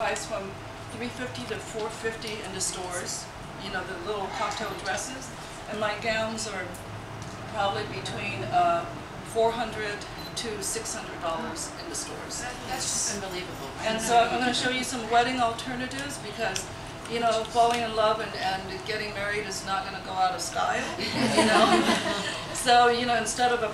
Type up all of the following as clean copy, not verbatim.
Price from $350 to $450 in the stores, you know, the little cocktail dresses, and my gowns are probably between $400 to $600 in the stores. That's just unbelievable. And so I'm going to show you some wedding alternatives because, you know, falling in love and getting married is not going to go out of style, you know. So, you know, instead of a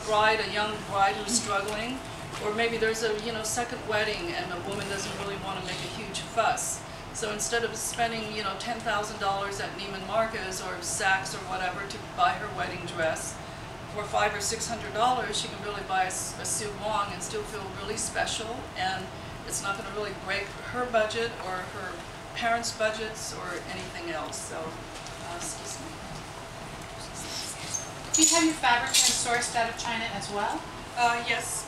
young bride who's struggling, or maybe there's a, you know, second wedding and a woman doesn't really want to make a huge fuss. So instead of spending, you know, $10,000 at Neiman Marcus or Saks or whatever to buy her wedding dress, for $500 or $600, she can really buy a Sue Wong and still feel really special, and it's not going to really break her budget or her parents' budgets or anything else. So, excuse me. Do you have your fabric sourced out of China as well? Yes.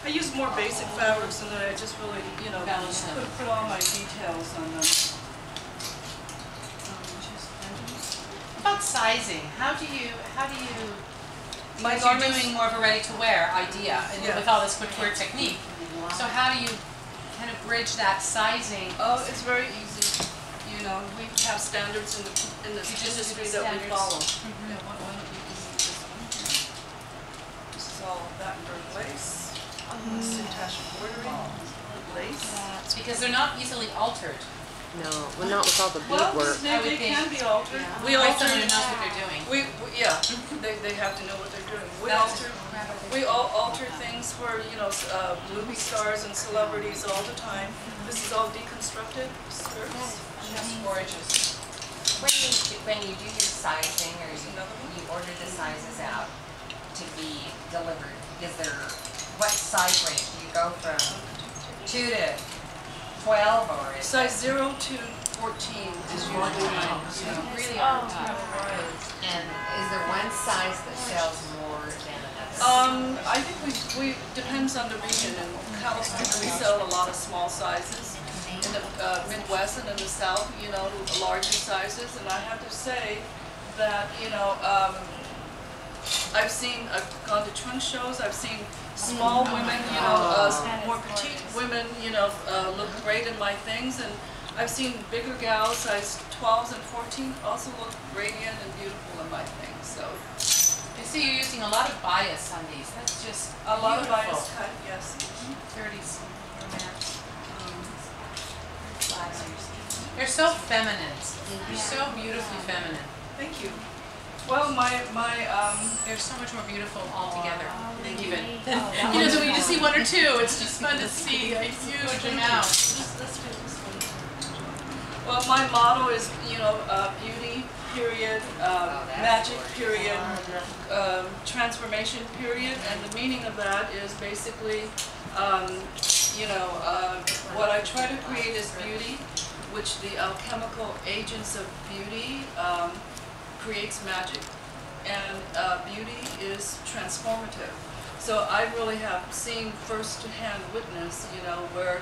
I use more basic fabrics, and then I just really, you know, put all my details on them. About sizing, how do you My you're doing more of a ready-to-wear idea, and Yeah. with all this couture technique. So how do you kind of bridge that sizing? Oh, it's very easy. You know, we have standards in this industry that we follow. Yeah, why don't you use this one here? This is all Battenberg lace. Soutache embroidery, lace. Because they're not easily altered. No, well, not with all the beadwork. They can be altered. Yeah. We alter. Someone who knows what they're doing. Yeah, they have to know what they're doing. We alter things for, you know, movie stars and celebrities all the time. This is all deconstructed skirts. That's gorgeous. When you do your sizing, or you order the sizes out to be delivered, what size range do you go from? 2 to 12, or is Size 0 to 14 is usually mine. Really are. And is there one size that sells more than another? I think we depends on the region. In California, we sell a lot of small sizes. In the Midwest and in the South, you know, larger sizes. And I have to say that, you know, I've gone to trunk shows. I've seen small women, you know, more petite women, you know, look great in my things, and I've seen bigger gals, size 12s and 14, also look radiant and beautiful in my things. So I see you're using a lot of bias on these. That's just a lot of beautiful. bias cut, yes. 30s. They're so feminine. They're so beautifully feminine. Thank you. Well, they're so much more beautiful altogether. Even you know, so when you just see one or two, it's just fun to see a huge amount. Let's do this one. Well, my motto is, you know, beauty period, magic period, transformation period, and the meaning of that is basically, you know, what I try to create is beauty, which the alchemical agents of beauty creates magic, and beauty is transformative. So I really have seen first-hand witness, you know, where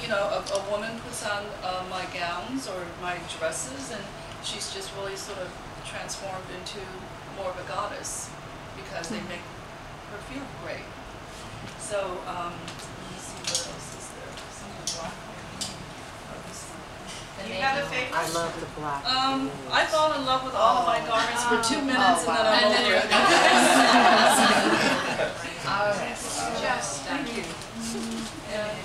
you know, a woman puts on my gowns or my dresses, and she's just really sort of transformed into more of a goddess because they make her feel great. So let me see what else is there. Something black. You have a favorite? I love the black. I fall in love with all of my garments for 2 minutes and then I'm over it. Just thank you. And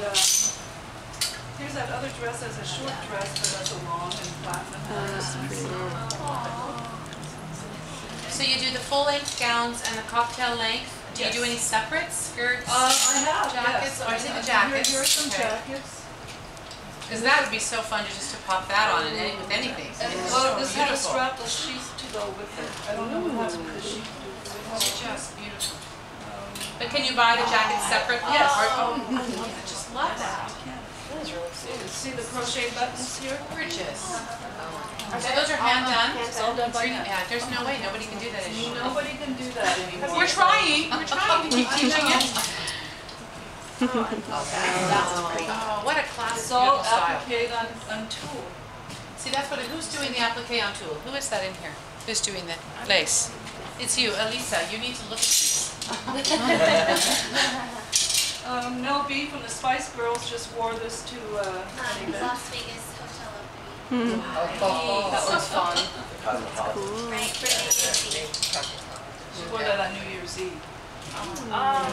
here's that other dress as a short dress, but that's a long and platinum. So you do the full-length gowns and the cocktail length. Do you do any separate skirts? I have, jackets. yes. Oh, I see the jackets. Here are some Okay. jackets. Because that would be so fun to just to pop that on with anything. And It's well, so this has a beautiful. strapless sheath to go with it. I don't know what happened to the sheath. It's just beautiful. But can you buy the jacket separately? Yes. I just love that. See the crochet buttons here? Gorgeous. So those are hand done? It's all done by hand. Yeah, there's no way nobody can do that anymore. Nobody can do that anymore. We're trying. We're trying to keep teaching it. That's pretty. Oh, what a classic It's all beautiful style. appliqué on tulle. See, that's what. Who's doing the appliqué on tulle? Who is that in here? Who's doing the lace? It's you, Elisa. You need to look at these. Mel B from the Spice Girls just wore this to an event. Las Vegas hotel opening. That was fun. Right, for New Year's Eve. She wore that on New Year's Eve.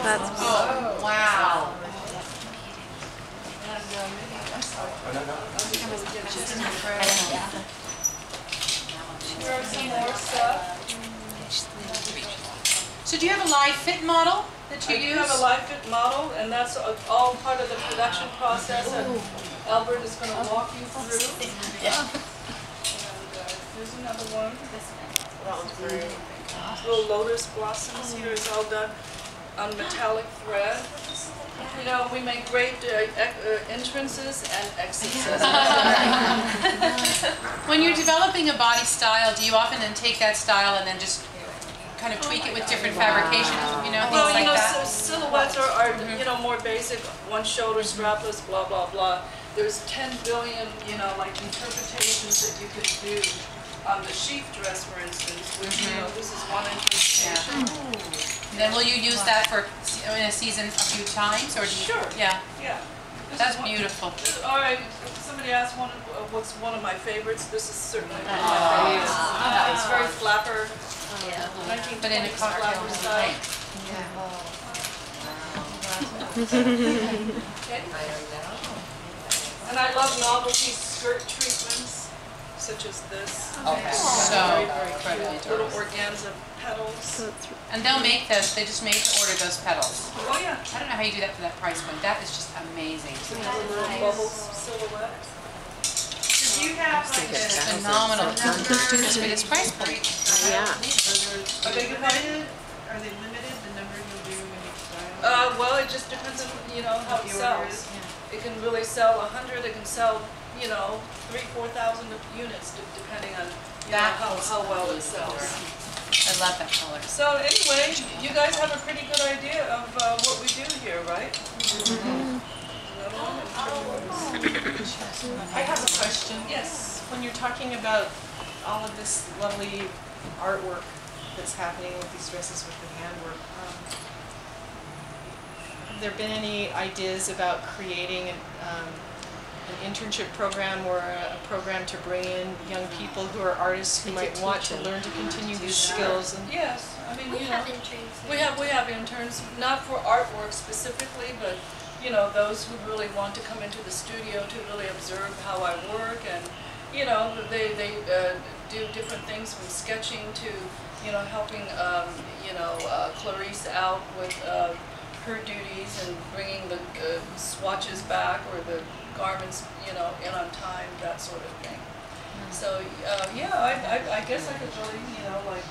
That's Oh, wow. And here are some more stuff. So do you have a live fit model that you I do use? have a live fit model, and that's all part of the production process that Albert is going to walk you through. And here's another one. that one's great. Little lotus blossoms here is all done on metallic thread. You know, we make great entrances and exits. When you're developing a body style, do you often then take that style and then just kind of tweak it with different fabrications, you know, Well, things you like know, that? silhouettes are you know, more basic, one shoulder strapless, blah, blah, blah. There's 10 billion, you know, like interpretations that you could do on the sheath dress, for instance, which, you know, this is one interpretation. And then will you use that for in a season a few times, or do you? Sure. Yeah, Yeah. This that's is one- beautiful. All right, somebody asked what's one of my favorites. This is certainly one of my favorites. It's very flapper, 1920s But in a cocktail flapper style. Okay. And I love novelty skirt treatments, such as this. Okay. So Very, very incredibly cute. Little adorable. organza petals. And they'll make those, they just made to order those petals. Oh yeah. I don't know how you do that for that price point. That is just amazing. Another little bubble silhouette. Do you have like It's a Phenomenal. number? Just for this price point. Yeah. Are they limited? Are they limited, the number you'll do in each style? Well, it just depends on, you know, how it The order sells. is, It can really sell 100, it can sell, you know, 3,000-4,000 units depending on, you know, how well it sells. I love that color. So anyway, you guys have a pretty good idea of what we do here, right? Another one? I have a question. Yes. When you're talking about all of this lovely artwork that's happening with these dresses with the handwork, have there been any ideas about creating an internship program or a program to bring in young people who are artists who might want to learn to continue these skills? And Yes, I mean, We you know, have interns. we have interns, not for artwork specifically, but, you know, those who really want to come into the studio to really observe how I work, and, you know, they do different things from sketching to, you know, helping, Clarice out with her duties and bringing the swatches back or the garments, you know, in on time, that sort of thing. So, yeah, I guess I could really, you know, like,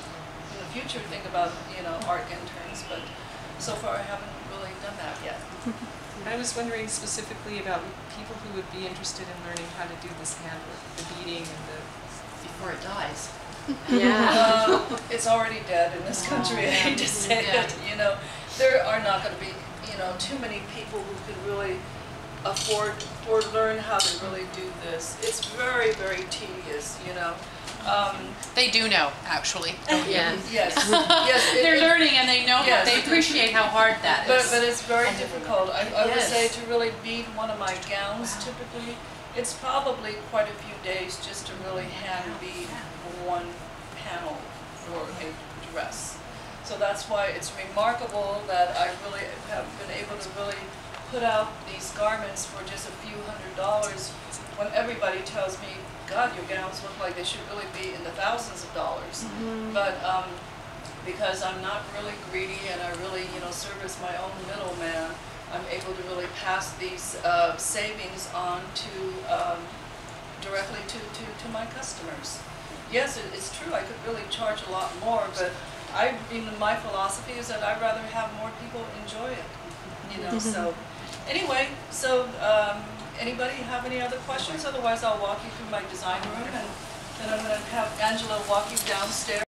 in the future think about, you know, art interns, but so far I haven't really done that yet. I was wondering specifically about people who would be interested in learning how to do this handwork, the beading and the... Before it dies. Yeah. It's already dead in this country, I hate to say it, you know. There are not going to be, you know, too many people who can really afford or learn how to really do this. It's very, very tedious, you know. They do know, actually. Yes. Yes, yes. They're learning and they know, Yes. they appreciate how hard that is. But it's very difficult. I would Yes. say to really bead one of my gowns typically, it's probably quite a few days just to really hand bead one panel for a dress. So that's why it's remarkable that I really have been able to really put out these garments for just a few $100s when everybody tells me, God, your gowns look like they should really be in the thousands of dollars. But because I'm not really greedy and I really, you know, service my own middleman, I'm able to really pass these savings on to directly to my customers. Yes, it's true, I could really charge a lot more, but my philosophy is that I'd rather have more people enjoy it, you know, so. Anyway, so anybody have any other questions? Otherwise, I'll walk you through my design room, and then I'm going to have Angela walk you downstairs.